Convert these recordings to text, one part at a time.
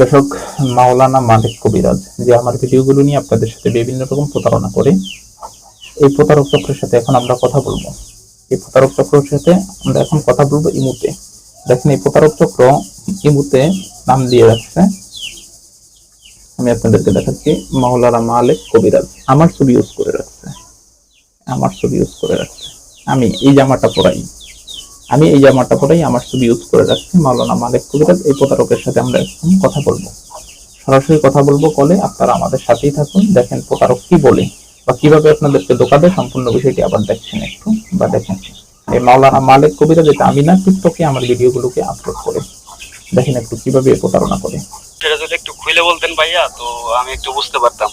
দর্শক, মাওলানা মালিক কবিরাজ যে আমার ভিডিওগুলো নিয়ে আপনাদের সাথে বিভিন্ন রকম প্রতারণা করে, এই প্রতারক চক্রের সাথে এখন আমরা কথা বলবো। এই প্রতারক চক্রের সাথে আমরা এখন কথা বলবো ইমুতে। দেখেন, এই প্রতারক চক্র ইমুতে নাম দিয়ে রাখছে, আমি আপনাদেরকে দেখাচ্ছি, মাওলানা মালিক কবিরাজ। আমার ছবি ইউজ করে রাখছে, আমি এই জামাটা পরাই, আমার ছবি ইউজ করে রাখছি মাওলানা মালিক কবিরাজ। এই প্রতারকের সাথে আমরা এখন কথা বলবো, সরাসরি কথা বলবো কলে। আপনারা আমাদের সাথেই থাকুন, দেখেন প্রতারক কি বলে বা কিভাবে আপনাদেরকে ধোঁকা দেয়। সম্পূর্ণ বিষয়টি আবার দেখছেন একটু, বা দেখেন এই মাওলানা মালিক কবিরাজ, যেটা আমি না, টিকটকে আমার ভিডিওগুলোকে আপলোড করে দেখেন একটু কিভাবে প্রতারণা করে। সেটা যদি একটু খুলে বলতেন ভাইয়া, তো আমি একটু বুঝতে পারতাম।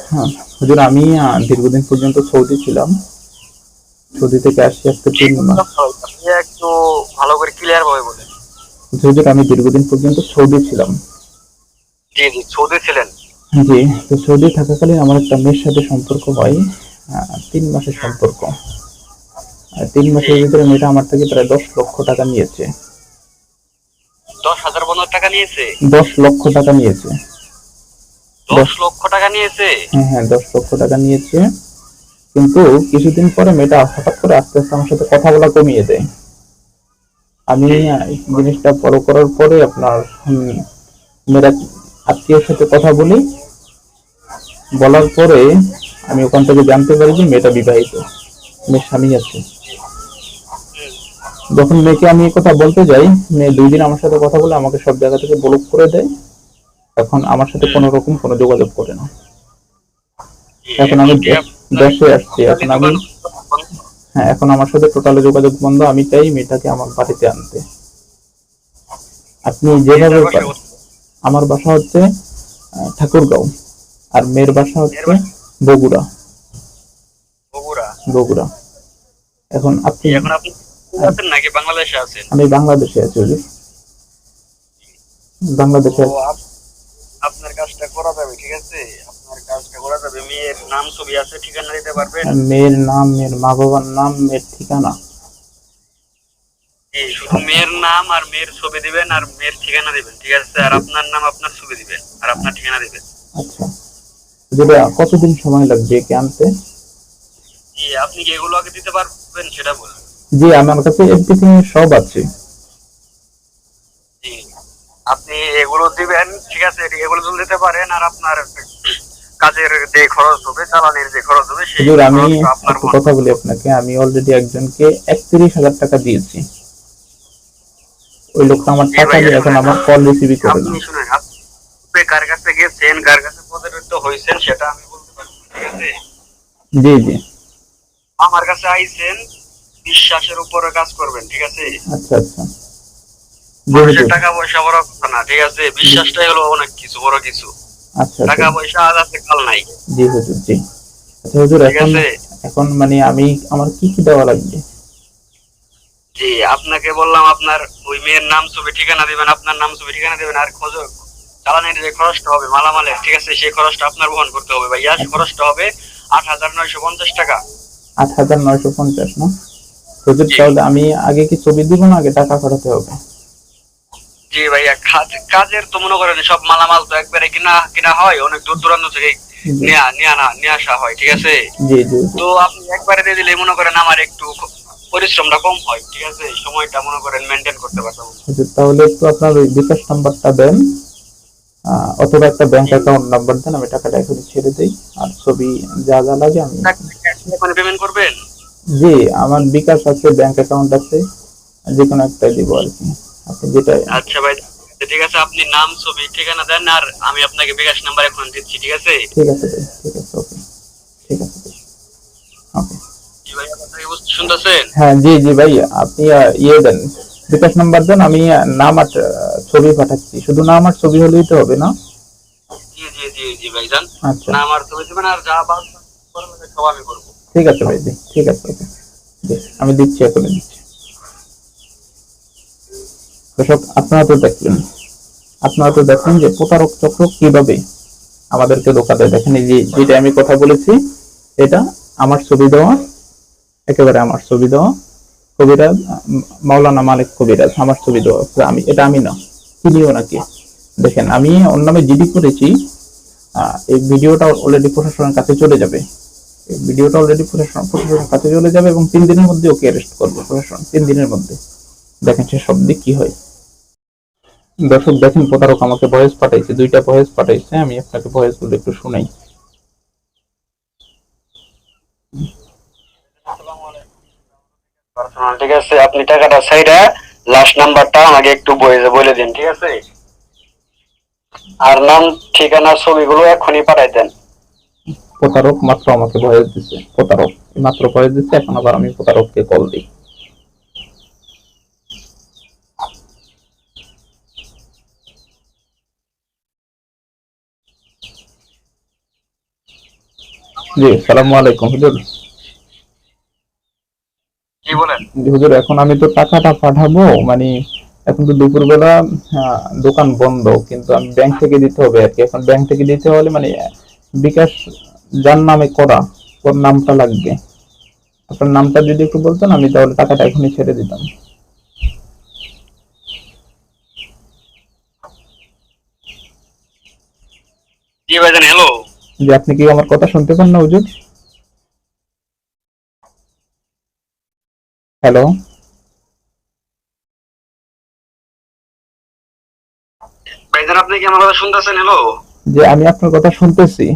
হ্যাঁ হুজুর, আমি দীর্ঘদিন পর্যন্ত সৌদি ছিলাম। সৌদি থেকে আসছি আজকে 3 মাস। একটু ভালো করে ক্লিয়ার ভাবে বলেন। হুজুর, আমি দীর্ঘদিন পর্যন্ত সৌদি ছিলাম। জি জি, সৌদি ছিলেন। জি, তো সৌদি থাকাকালীন আমার একটা মেয়ের সাথে সম্পর্ক হয়। 3 মাসের সম্পর্ক। 3 মাসের ভিতরে মেয়েটা আমার থেকে প্রায় 10 লক্ষ টাকা নিয়েছে। 10,000 টাকা নিয়েছে? 10 লক্ষ টাকা নিয়েছে। 10 লক্ষ টাকা নিয়েছে? হ্যাঁ, 10 লক্ষ টাকা নিয়েছে। কিন্তু কিছুদিন পরে মেয়েটা হঠাৎ করে আস্তে আস্তে আমার সাথে কথা বলা কমিয়ে দেয়। আমি জিনিসটা ফলো করার পরে আপনার মেয়েরা আত্মীয়ের সাথে কথা বলি, বলার পরে আমি ওখান থেকে জানতে পারি যে মেয়েটা বিবাহিত, মেয়ের স্বামী আছে। যখন মেয়েকে আমি এই কথা বলতে যাই, মেয়ে 2 দিন আমার সাথে কথা বলে আমাকে সব জায়গা থেকে ব্লক করে দেয়। এখন আমার সাথে কোনো রকম কোনো যোগাযোগ করে না। এখন আমি দেশে আসছি, এখন আমার সাথে টোটালি যোগাযোগ বন্ধ। আমি চাই মেয়েটাকে আমার বাড়িতে আনতে, আপনি যেভাবে পারেন। আমার বাসা হচ্ছে ঠাকুরগাঁও, আর মেয়ের বাসা হচ্ছে বগুড়া। এখন আপনি আছেন নাকি বাংলাদেশে আছেন? আমি বাংলাদেশে আছি হুজুর, বাংলাদেশে। আপনার কাজটা করা যাবে, ঠিক আছে? আপনার কাজটা করা যাবে। মেয়ের নাম ছবি আছে, ঠিকানা দিতে পারবেন? মেয়ের নাম, মেয়ের মা বাবার নাম, মেয়ের ঠিকানা। শুধু মেয়ের নাম আর মেয়ের ছবি দিবেন, আর মেয়ের ঠিকানা দিবেন, ঠিক আছে? আর আপনার নাম, আপনার ছবি দিবেন, আর আপনার ঠিকানা দিবেন। আচ্ছা, যেটা কতদিন সময় লাগবে একে আনতে? জি, আপনি কি এগুলো আগে দিতে পারবেন সেটা বলুন। জি, আমার কাছে এভরিথিং সব আছে। জি, আপনি এগুলো দিবেন, ঠিক আছে? এগুলো যদি দিতে পারেন, আর আপনার কাজের যে খরচ হবে, চালানের যে খরচ হবে, সেই আমি খরচটা আপনার কথা বলি আপনাকে, আমি অলরেডি একজনকে 31,000 টাকা দিয়েছি। ওই লোকটা আমার টাকা নিয়ে এখন আমার কল রিসিভই করে না। আপনি শুনেন, আপনি কার কাছে গেছেন, কার কাছে প্রতারিত হয়েছেন সেটা আমি বলতে পারবো, ঠিক আছে? জি জি, আমার কাছে আইছেন, বিশ্বাসের উপরে কাজ করবেন, ঠিক আছে? আচ্ছা আচ্ছা, মানুষের টাকা পয়সা বড় কথা না, ঠিক আছে? বিশ্বাসটাই হলো অনেক কিছু, বড় কিছু। আচ্ছা, টাকা পয়সা আজ আছে কাল নাই। জি হুজুর, জি। আচ্ছা হুজুর, এখন মানে আমি আমার কি কি দেওয়া লাগবে? জি, আপনাকে বললাম, আপনার ওই মেয়ের নাম ছবি ঠিকানা দিবেন, আপনার নাম ছবি ঠিকানা দিবেন, আর চালানের যে খরচটা হবে মালামালের, ঠিক আছে, সেই খরচটা আপনার বহন করতে হবে ভাইয়া। খরচটা হবে 8,950 টাকা। 8,950 না হুজুর? তাহলে আমি আগে কি ছবি দিব না আগে টাকা পাঠাতে হবে? জি ভাইয়া, কাজের তো মনে করেন সব মালামাল তো একবারে কিনা হয়, অনেক দূর দূরান্ত থেকে নিয়ে আসা হয়, ঠিক আছে? জি জি, তো আপনি একবারে দিয়ে দিলে মনে করেন আমার একটু পরিশ্রমটা কম হয়, ঠিক আছে? সময়টা মনে করেন মেনটেন করতে পারতাম। তাহলে একটু আপনার ওই বিকাশ নাম্বারটা দেন, অথবা একটা ব্যাংক অ্যাকাউন্ট নাম্বার দেন, আমি টাকাটা এখন ছেড়ে দেই। আর ছবি যা যা লাগে আমি এখন পেমেন্ট করবেন? জি, আমার বিকাশ আছে, ব্যাংক অ্যাকাউন্ট আছে, যে কোনো একটা দিব আর কি, আপনি যেটা। আচ্ছা ভাই, ঠিক আছে, আপনি নাম ছবি ঠিকানা দেন, আর আমি আপনাকে বিকাশ নাম্বার এখন দিচ্ছি, ঠিক আছে? ঠিক আছে ভাই, ঠিক আছে, ওকে, ঠিক আছে ভাই, ওকে। জি ভাই, আপনাকে শুনতেছেন? হ্যাঁ জি জি ভাই, আপনি ইয়ে দেন, বিকাশ নাম্বার দেন, আমি নাম আর ছবি পাঠাচ্ছি। শুধু নাম আর ছবি হলেই তো হবে না? জি জি জি জি ভাই, জান। আচ্ছা, নাম আর ছবি দিবেন, আর যা বাদ করবেন সব আমি করবো। ঠিক আছে ভাই, জি ঠিক আছে, ওকে, জি আমি দিচ্ছি, এখনই দিচ্ছি। দর্শক, আপনারা তো দেখলেন যে প্রতারক চক্র কিভাবে আমাদেরকে ধোঁকা দেয়। দেখেন, এই যে যেটা আমি কথা বলেছি, এটা আমার ছবি দেওয়া, একেবারে আমার ছবি দেওয়া, কবিরাজ মাওলানা মালিক কবিরাজ, আমার ছবি দেওয়া। আমি না, তিনিও নাকি দেখেন আমি ওর নামে জিডি করেছি, এই ভিডিওটা অলরেডি প্রশাসনের কাছে চলে যাবে, এই ভিডিওটা অলরেডি প্রশাসনের কাছে চলে যাবে এবং 3 দিনের মধ্যে ওকে অ্যারেস্ট করবে প্রশাসন, 3 দিনের মধ্যে। দেখেন সে সব দিক কি হয়। দর্শক দেখেন প্রতারক আমাকে ভয়েস পাঠাইছে, 2টা ভয়েস পাঠাইছে, আমি আপনাকে ভয়েস গুলো একটু শুনাই। ঠিক আছে, আপনি টাকাটা সাইডা লাস্ট নাম্বারটা আমাকে একটু বলে দিন, ঠিক আছে? আর নাম ঠিকানা ছবিগুলো এখনই পাঠাই দেন। প্রতারক মাত্র আমাকে ভয়েস দিচ্ছে, প্রতারক মাত্র ভয়েস দিচ্ছে, এখন আবার আমি প্রতারককে কল দিই। জি আসসালামু আলাইকুম হুজুর। কি বলেন? জি হুজুর, এখন আমি তো টাকাটা পাঠাবো, মানে এখন তো দুপুরবেলা, দোকান বন্ধ, কিন্তু আমি ব্যাংক থেকে দিতে হবে আর কি। এখন ব্যাংক থেকে দিতে হলে মানে বিকাশ যার নামে করা, ওর নামটা লাগবে। আপনার নামটা যদি একটু বলতেন আমি তাহলে টাকাটা এখনই ছেড়ে দিতাম। জি ভাইজান, হ্যালো। যে আপনি কি আমার কথা শুনতে পান না হুজুর? হ্যালো। ভাইজান, আপনি কি আমার কথা শুনতেছেন? হ্যালো। যে আমি আপনার কথা শুনতেছি,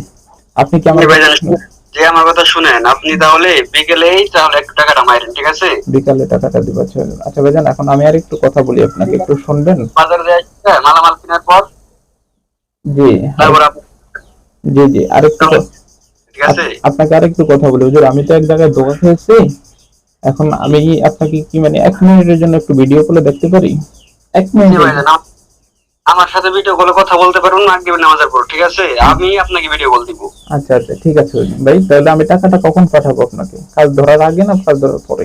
আপনি কি আমার জি কথা ভাইজান, যে আমার কথা শুনেন, আপনি তাহলে বিকেলেই তাহলে একটু টাকাটা মাইরেন, ঠিক আছে? বিকালে টাকাটা দিবা? আচ্ছা ভাইজান, এখন আমি আর একটু কথা বলি, আপনাকে একটু শুনবেন? বাজারে যাই, মালামাল কেনার পর জি তারপর আপনি, জি জি আরেকটু ঠিক আছে? আপনাকে আরেকটু কথা বলি হুজুর, আমি তো এক জায়গায় ধোকা খেয়েছি। এখন আমি আপনাকে কি মানে 1 মিনিটের জন্য একটু ভিডিও কলে দেখতে পারি? এক জি মিনিটের ভাইজান, আমার সাথে ভিডিও কলে কথা বলতে পারুন মাগরিবের নামাজের পর, ঠিক আছে? আমি আপনাকে ভিডিও কল দিব। আচ্ছা আচ্ছা ঠিক আছে হুজুর। ভাই তাহলে আমি টাকাটা কখন পাঠাবো আপনাকে? কাজ ধরার আগে না কাজ ধরার পরে?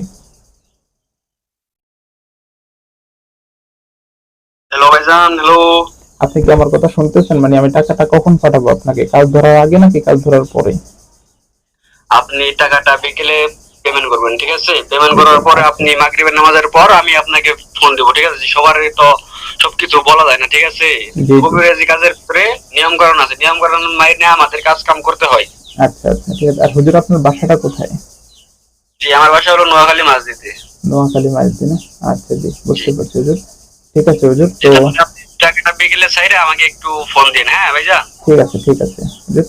হ্যালো ভাইজান, হ্যালো। আপনি কি আমার কথা শুনতেছেন? মানে আমি টাকাটা কখন পাঠাবো আপনাকে, কাজ ধরার আগে নাকি কাজ ধরার পরে? আপনি টাকাটা বিকেলে পেমেন্ট করবেন, ঠিক আছে? পেমেন্ট করার পরে আপনি মাগরিবের নামাজের পর আমি আপনাকে ফোন দেবো, ঠিক আছে? সবারই তো সবকিছু বলা যায় না, ঠিক আছে? জি। কবিরাজি কাজের ভিতরে নিয়ম কানুন আছে, নিয়ম কানুন মাইনে আমাদের কাজ কাম করতে হয়। আচ্ছা আচ্ছা ঠিক আছে। আর হুজুর আপনার বাসাটা কোথায়? জি, আমার বাসা হলো নোয়াখালী মসজিদে। নোয়াখালী মাইজদিনে? আচ্ছা জি, জি। বুঝতে পারছি হুজুর। ঠিক আছে হুজুর, তো ঠিক আছে, আপনি টাকাটা বিকেলে চাইলে আমাকে একটু ফোন দিন, হ্যাঁ ভাইজান? ঠিক আছে ঠিক আছে হুজুর।